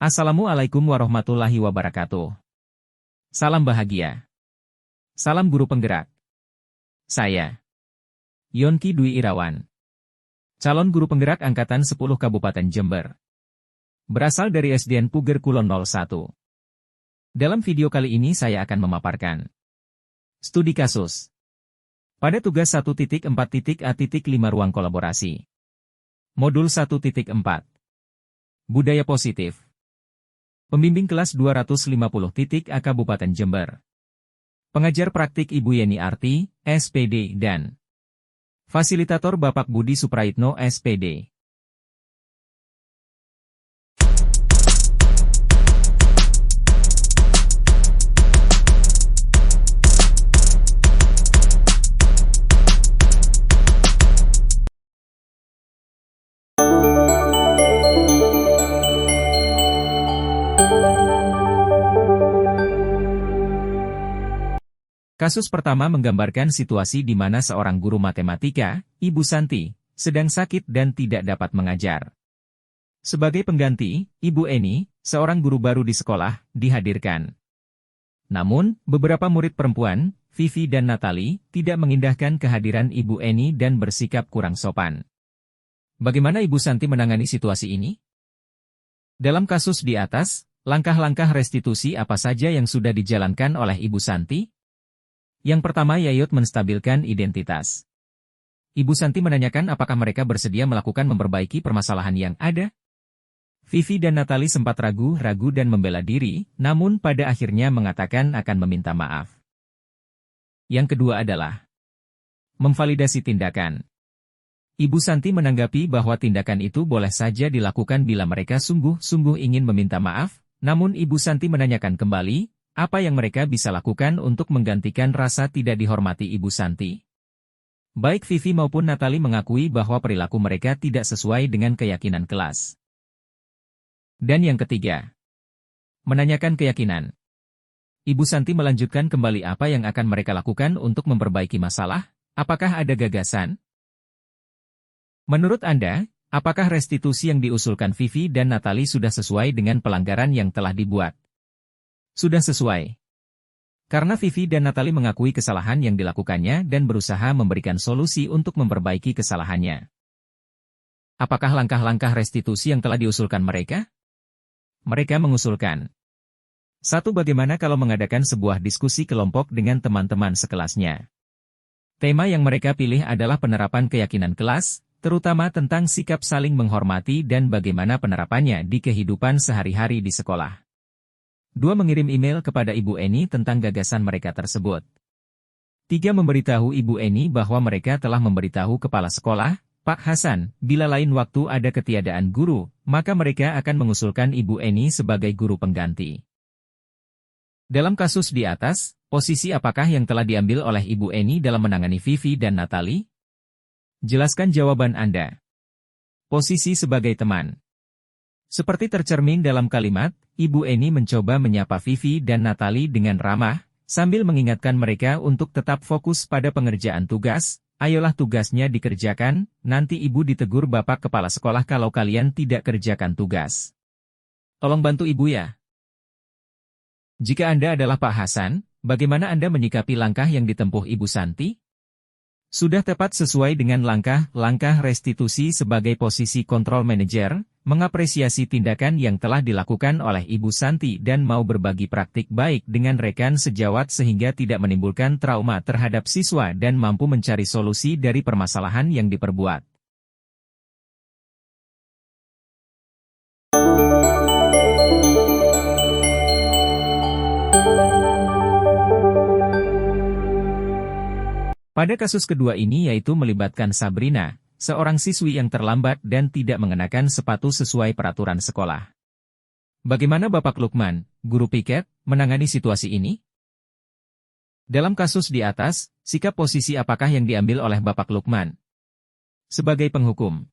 Assalamualaikum warahmatullahi wabarakatuh. Salam bahagia. Salam guru penggerak. Saya, Yonki Dwi Irawan, calon guru penggerak Angkatan 10 Kabupaten Jember. Berasal dari SDN Puger Kulon 01. Dalam video kali ini saya akan memaparkan studi kasus pada tugas 1.4.A.5 ruang kolaborasi. Modul 1.4. Budaya positif. Pembimbing kelas 250.A Kabupaten Jember. Pengajar praktik Ibu Yeni Arti, SPD, dan fasilitator Bapak Budi Supraitno, SPD. Kasus pertama menggambarkan situasi di mana seorang guru matematika, Ibu Santi, sedang sakit dan tidak dapat mengajar. Sebagai pengganti, Ibu Eni, seorang guru baru di sekolah, dihadirkan. Namun, beberapa murid perempuan, Vivi dan Natali, tidak mengindahkan kehadiran Ibu Eni dan bersikap kurang sopan. Bagaimana Ibu Santi menangani situasi ini? Dalam kasus di atas, langkah-langkah restitusi apa saja yang sudah dijalankan oleh Ibu Santi? Yang pertama yaitu menstabilkan identitas. Ibu Santi menanyakan apakah mereka bersedia melakukan memperbaiki permasalahan yang ada. Vivi dan Natali sempat ragu-ragu dan membela diri, namun pada akhirnya mengatakan akan meminta maaf. Yang kedua adalah memvalidasi tindakan. Ibu Santi menanggapi bahwa tindakan itu boleh saja dilakukan bila mereka sungguh-sungguh ingin meminta maaf, namun Ibu Santi menanyakan kembali, apa yang mereka bisa lakukan untuk menggantikan rasa tidak dihormati Ibu Santi. Baik Vivi maupun Natali mengakui bahwa perilaku mereka tidak sesuai dengan keyakinan kelas. Dan yang ketiga, menanyakan keyakinan. Ibu Santi melanjutkan kembali apa yang akan mereka lakukan untuk memperbaiki masalah, apakah ada gagasan? Menurut Anda, apakah restitusi yang diusulkan Vivi dan Natali sudah sesuai dengan pelanggaran yang telah dibuat? Sudah sesuai. Karena Vivi dan Natali mengakui kesalahan yang dilakukannya dan berusaha memberikan solusi untuk memperbaiki kesalahannya. Apakah langkah-langkah restitusi yang telah diusulkan mereka? Mereka mengusulkan 1. Bagaimana kalau mengadakan sebuah diskusi kelompok dengan teman-teman sekelasnya? Tema yang mereka pilih adalah penerapan keyakinan kelas, terutama tentang sikap saling menghormati dan bagaimana penerapannya di kehidupan sehari-hari di sekolah. 2. Mengirim email kepada Ibu Eni tentang gagasan mereka tersebut. 3. Memberitahu Ibu Eni bahwa mereka telah memberitahu kepala sekolah, Pak Hasan, bila lain waktu ada ketiadaan guru, maka mereka akan mengusulkan Ibu Eni sebagai guru pengganti. Dalam kasus di atas, posisi apakah yang telah diambil oleh Ibu Eni dalam menangani Vivi dan Natali? Jelaskan jawaban Anda. Posisi sebagai teman. Seperti tercermin dalam kalimat, Ibu Eni mencoba menyapa Vivi dan Natali dengan ramah, sambil mengingatkan mereka untuk tetap fokus pada pengerjaan tugas. Ayolah tugasnya dikerjakan, nanti Ibu ditegur Bapak Kepala Sekolah kalau kalian tidak kerjakan tugas. Tolong bantu Ibu ya. Jika Anda adalah Pak Hasan, bagaimana Anda menyikapi langkah yang ditempuh Ibu Santi? Sudah tepat sesuai dengan langkah-langkah restitusi sebagai posisi kontrol manajer, mengapresiasi tindakan yang telah dilakukan oleh Ibu Santi dan mau berbagi praktik baik dengan rekan sejawat sehingga tidak menimbulkan trauma terhadap siswa dan mampu mencari solusi dari permasalahan yang diperbuat. Pada kasus kedua ini yaitu melibatkan Sabrina, seorang siswi yang terlambat dan tidak mengenakan sepatu sesuai peraturan sekolah. Bagaimana Bapak Lukman, guru piket, menangani situasi ini? Dalam kasus di atas, sikap posisi apakah yang diambil oleh Bapak Lukman? Sebagai penghukum.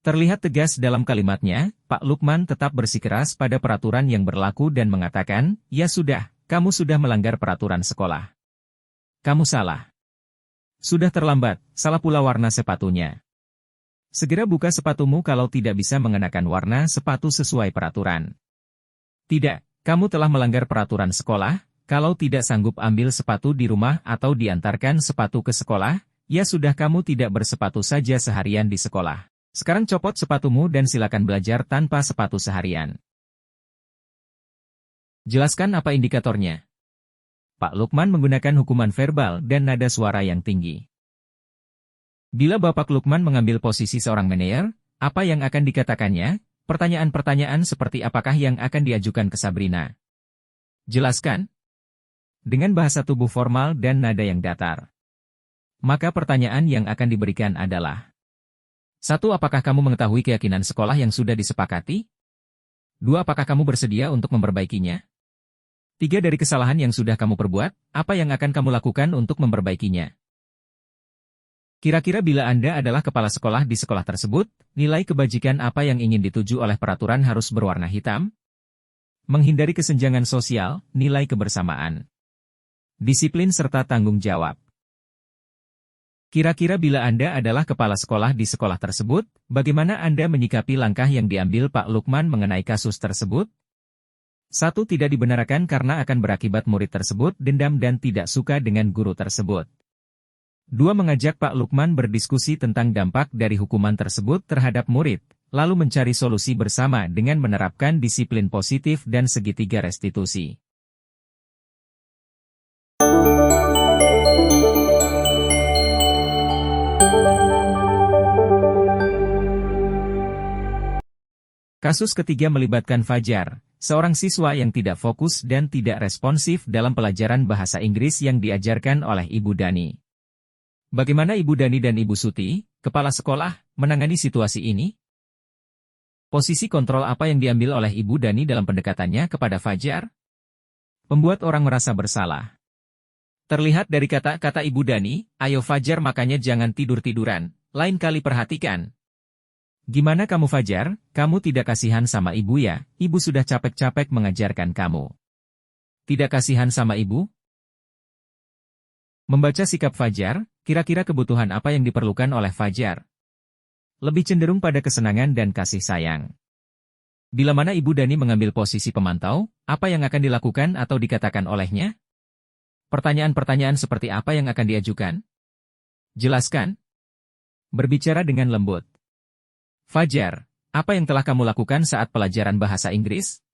Terlihat tegas dalam kalimatnya, Pak Lukman tetap bersikeras pada peraturan yang berlaku dan mengatakan, ya sudah, kamu sudah melanggar peraturan sekolah. Kamu salah. Sudah terlambat, salah pula warna sepatunya. Segera buka sepatumu kalau tidak bisa mengenakan warna sepatu sesuai peraturan. Tidak, kamu telah melanggar peraturan sekolah. Kalau tidak sanggup ambil sepatu di rumah atau diantarkan sepatu ke sekolah, ya sudah kamu tidak bersepatu saja seharian di sekolah. Sekarang copot sepatumu dan silakan belajar tanpa sepatu seharian. Jelaskan apa indikatornya. Pak Lukman menggunakan hukuman verbal dan nada suara yang tinggi. Bila Bapak Lukman mengambil posisi seorang manajer, apa yang akan dikatakannya? Pertanyaan-pertanyaan seperti apakah yang akan diajukan ke Sabrina? Jelaskan. Dengan bahasa tubuh formal dan nada yang datar. Maka pertanyaan yang akan diberikan adalah: 1. Apakah kamu mengetahui keyakinan sekolah yang sudah disepakati? 2. Apakah kamu bersedia untuk memperbaikinya? 3. Dari kesalahan yang sudah kamu perbuat, apa yang akan kamu lakukan untuk memperbaikinya? Kira-kira bila Anda adalah kepala sekolah di sekolah tersebut, nilai kebajikan apa yang ingin dituju oleh peraturan harus berwarna hitam? Menghindari kesenjangan sosial, nilai kebersamaan, disiplin serta tanggung jawab. Kira-kira bila Anda adalah kepala sekolah di sekolah tersebut, bagaimana Anda menyikapi langkah yang diambil Pak Lukman mengenai kasus tersebut? 1. Tidak dibenarkan karena akan berakibat murid tersebut dendam dan tidak suka dengan guru tersebut. 2. Mengajak Pak Lukman berdiskusi tentang dampak dari hukuman tersebut terhadap murid, lalu mencari solusi bersama dengan menerapkan disiplin positif dan segitiga restitusi. Kasus ketiga melibatkan Fajar, seorang siswa yang tidak fokus dan tidak responsif dalam pelajaran bahasa Inggris yang diajarkan oleh Ibu Dani. Bagaimana Ibu Dani dan Ibu Suti, kepala sekolah, menangani situasi ini? Posisi kontrol apa yang diambil oleh Ibu Dani dalam pendekatannya kepada Fajar? Membuat orang merasa bersalah. Terlihat dari kata-kata Ibu Dani, ayo Fajar makanya jangan tidur-tiduran, lain kali perhatikan. Gimana kamu Fajar, kamu tidak kasihan sama ibu ya, ibu sudah capek-capek mengajarkan kamu. Tidak kasihan sama ibu? Membaca sikap Fajar, kira-kira kebutuhan apa yang diperlukan oleh Fajar? Lebih cenderung pada kesenangan dan kasih sayang. Bila mana Ibu Dani mengambil posisi pemantau, apa yang akan dilakukan atau dikatakan olehnya? Pertanyaan-pertanyaan seperti apa yang akan diajukan? Jelaskan. Berbicara dengan lembut. Fajar, apa yang telah kamu lakukan saat pelajaran bahasa Inggris?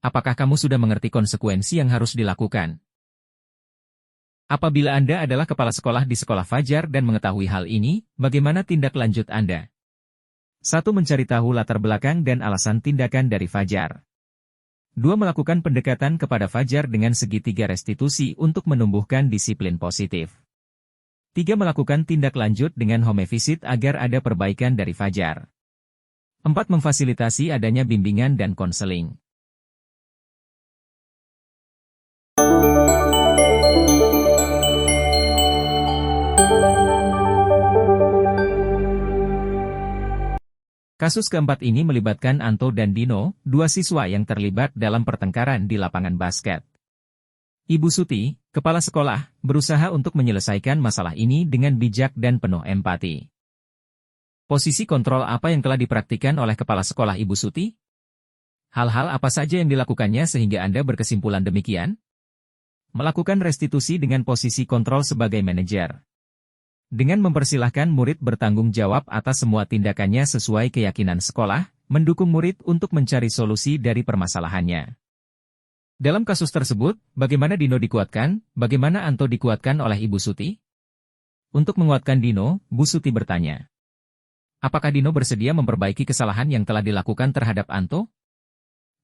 Apakah kamu sudah mengerti konsekuensi yang harus dilakukan? Apabila Anda adalah kepala sekolah di sekolah Fajar dan mengetahui hal ini, bagaimana tindak lanjut Anda? 1. Mencari tahu latar belakang dan alasan tindakan dari Fajar. 2. Melakukan pendekatan kepada Fajar dengan segitiga restitusi untuk menumbuhkan disiplin positif. 3. Melakukan tindak lanjut dengan home visit agar ada perbaikan dari Fajar. 4. Memfasilitasi adanya bimbingan dan konseling. Kasus keempat ini melibatkan Anto dan Dino, dua siswa yang terlibat dalam pertengkaran di lapangan basket. Ibu Suti, kepala sekolah, berusaha untuk menyelesaikan masalah ini dengan bijak dan penuh empati. Posisi kontrol apa yang telah dipraktikkan oleh kepala sekolah Ibu Suti? Hal-hal apa saja yang dilakukannya sehingga Anda berkesimpulan demikian? Melakukan restitusi dengan posisi kontrol sebagai manajer. Dengan mempersilahkan murid bertanggung jawab atas semua tindakannya sesuai keyakinan sekolah, mendukung murid untuk mencari solusi dari permasalahannya. Dalam kasus tersebut, bagaimana Dino dikuatkan, bagaimana Anto dikuatkan oleh Ibu Suti? Untuk menguatkan Dino, Bu Suti bertanya. Apakah Dino bersedia memperbaiki kesalahan yang telah dilakukan terhadap Anto?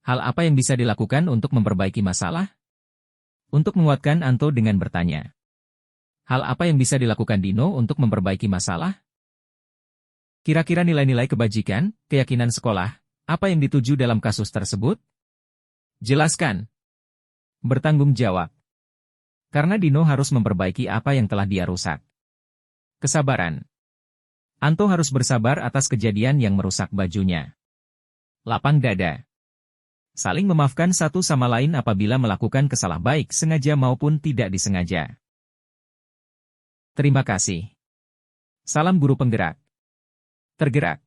Hal apa yang bisa dilakukan untuk memperbaiki masalah? Untuk menguatkan Anto dengan bertanya. Hal apa yang bisa dilakukan Dino untuk memperbaiki masalah? Kira-kira nilai-nilai kebajikan, keyakinan sekolah, apa yang dituju dalam kasus tersebut? Jelaskan. Bertanggung jawab. Karena Dino harus memperbaiki apa yang telah dia rusak. Kesabaran. Anto harus bersabar atas kejadian yang merusak bajunya. Lapang dada. Saling memaafkan satu sama lain apabila melakukan kesalahan baik sengaja maupun tidak disengaja. Terima kasih. Salam guru penggerak. Tergerak.